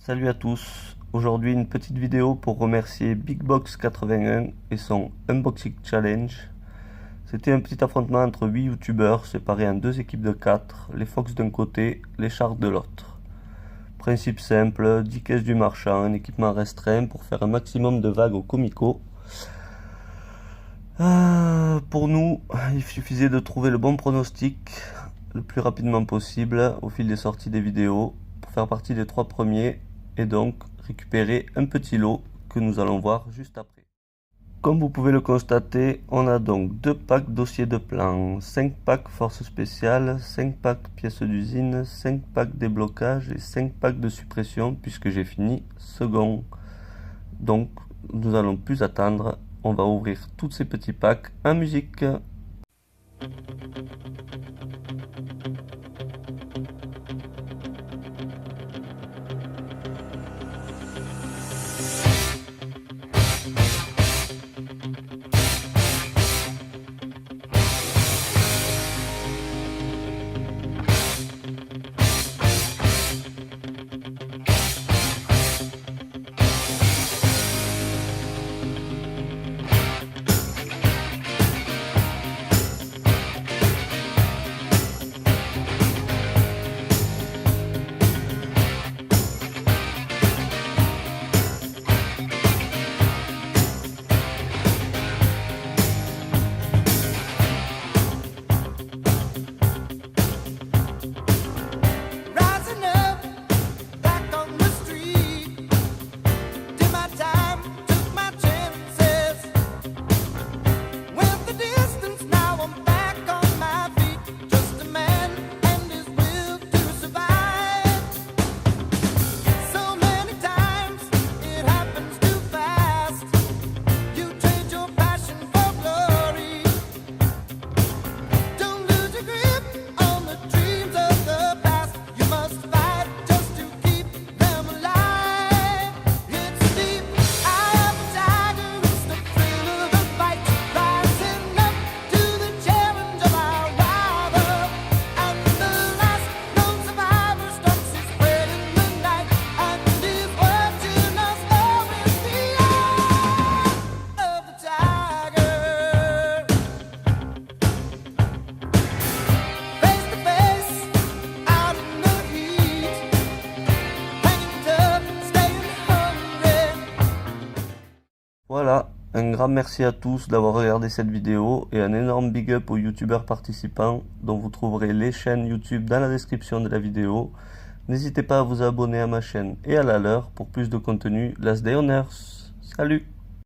Salut à tous, aujourd'hui une petite vidéo pour remercier BigBox81 et son Unboxing Challenge. C'était un petit affrontement entre 8 youtubeurs séparés en deux équipes de 4, les Fox d'un côté, les Sharks de l'autre. Principe simple, 10 caisses du marchand, un équipement restreint pour faire un maximum de vagues au Comico. Pour nous, il suffisait de trouver le bon pronostic le plus rapidement possible au fil des sorties des vidéos pour faire partie des 3 premiers et donc récupérer un petit lot que nous allons voir juste après. Comme vous pouvez le constater, on a donc 2 packs dossiers de plan, 5 packs force spéciale, 5 packs pièces d'usine, 5 packs déblocage et 5 packs de suppression puisque j'ai fini second. Donc nous allons plus attendre, on va ouvrir tous ces petits packs en musique. Voilà, un grand merci à tous d'avoir regardé cette vidéo et un énorme big up aux youtubeurs participants dont vous trouverez les chaînes YouTube dans la description de la vidéo. N'hésitez pas à vous abonner à ma chaîne et à la leur pour plus de contenu Last Day on Earth. Salut!